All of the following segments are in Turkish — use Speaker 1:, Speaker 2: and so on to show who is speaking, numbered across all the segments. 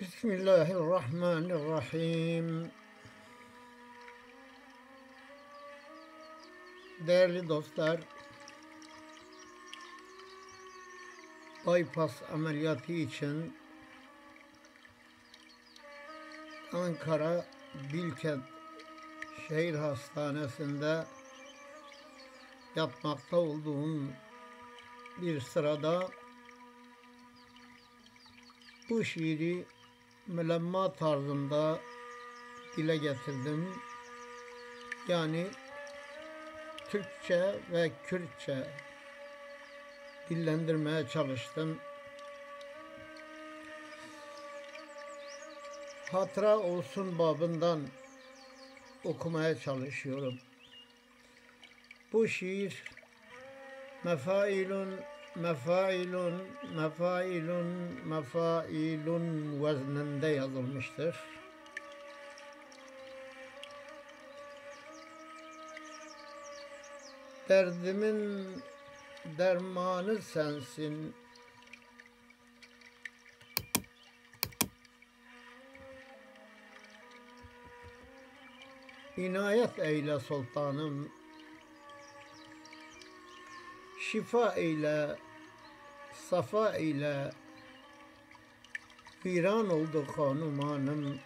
Speaker 1: Bismillahirrahmanirrahim. Değerli dostlar, bypass ameliyatı için Ankara Bilkent Şehir Hastanesi'nde yatmakta olduğum bir sırada bu şiiri mülemma tarzında dile getirdim. Yani Türkçe ve Kürtçe dillendirmeye çalıştım. Hatıra olsun babından okumaya çalışıyorum. Bu şiir mefailun, mefailun, mefailun, mefailun vezninde yazılmıştır. Derdimin dermanı sensin, inayet eyle sultanım, şifa eyle, safa eyle, viran oldu hanumanım.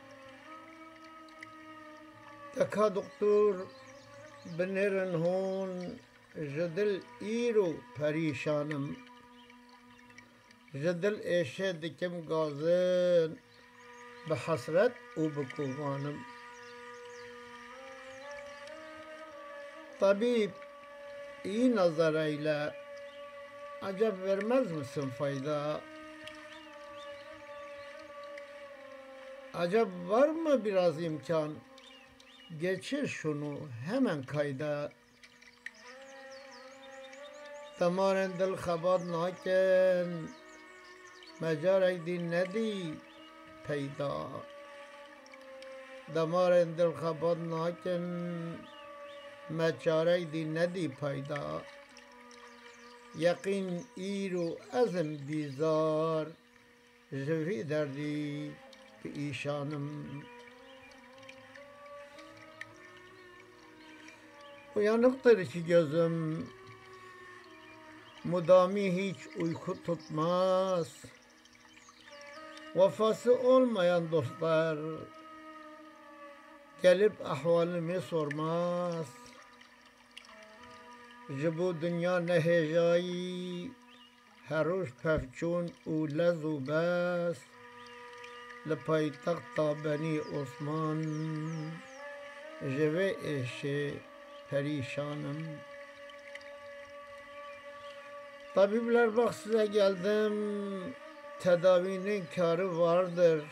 Speaker 1: Deka doktor binirin hon, jadil iru perişanım. Jadil eşe dikim gazın, behasret u bekuvanım. Tabip iyi nazar eyle, acaba vermez misin fayda? Acaba var mı biraz imkan? Geçir şunu hemen kayda. Damarın dil xabat naken, mecarek din nedi peyda. Damarın dil xabat naken, mecarek din nedi peyda. Yakin iru azim bizar, jivi derdi işanım. Uyanıktır iki gözüm, mudami hiç uyku tutmaz. Vefası olmayan dostlar gelip ahvalimi sormaz. Bu dünya ne hecayi, heruş pevçun u lezu bes. Lepaytakta beni Osman, jeve eşe perişanım. Tabipler bak size geldim, tedavinin kârı vardır.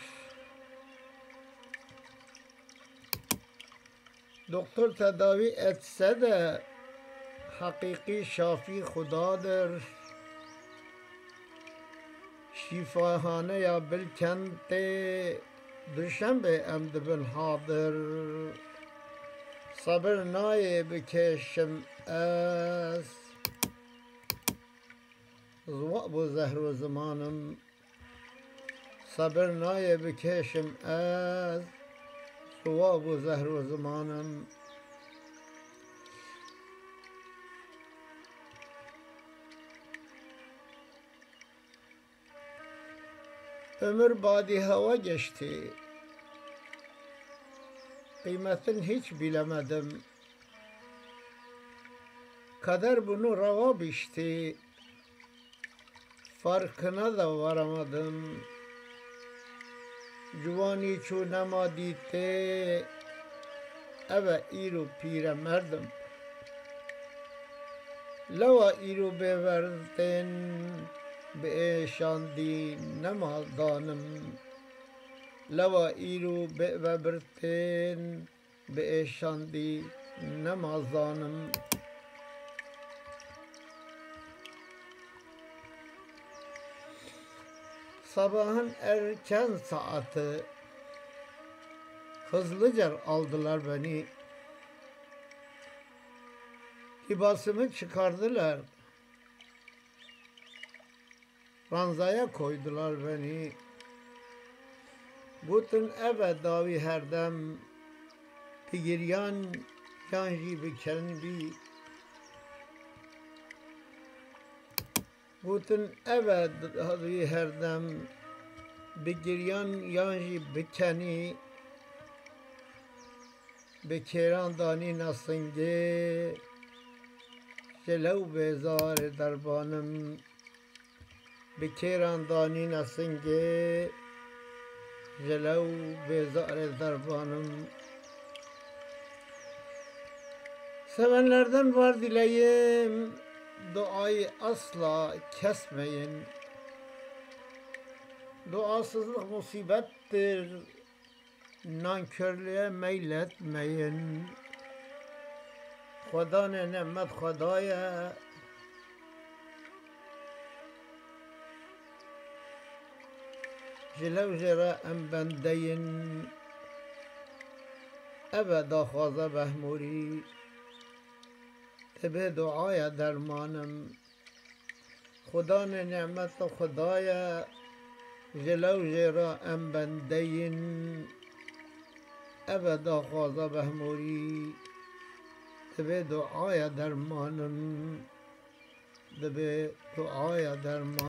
Speaker 1: Doktor tedavi etse de hakiki şafi Hudadır. Şifahane ya Bilkent'te Düşenbe emdibin hadır. Sabır naye bikeşim ez, zva bu zehru zamanım. Sabır naye bikeşim ez, zva bu zehru zamanım. Ömür badi hava geçti, kıymetini hiç bilemedim. Kader bunu rava biçti, farkına da varamadım. Cuvani çu nema dite, eve iru pire merdim. Leva iru beverdin, be şandi nemadanım. Leva iru be bertin, be şandi nemazanım. Sabahın erken saati hızlıca aldılar beni. Libasımı çıkardılar. Ranzaya koydular beni. Gotun evet davi her dem pigiriyan yan jî bikin bî. Gotun evet davi her dem bigiriyan yan jî bikenî. Bi kêran danîna singê ji lew bêzarê derbanim. Bi kêran danîna singê ji lew bêzarê derbanim. Sevenlerden var dileğim, duayı asla kesmeyin. Duasızlık musibettir, nankörlüğe meyletmeyin. Xuda ne nimet Xudaya, ji lew jê re em bendeyin. Evet daxwaza behmûrî, dibe duaya dermanım. Xuda ne nimet Xudaya, ji lew jê re em bendeyin. Evet daxwaza behmûrî, dibe duaya dermanım. Dibe duaya dermanım.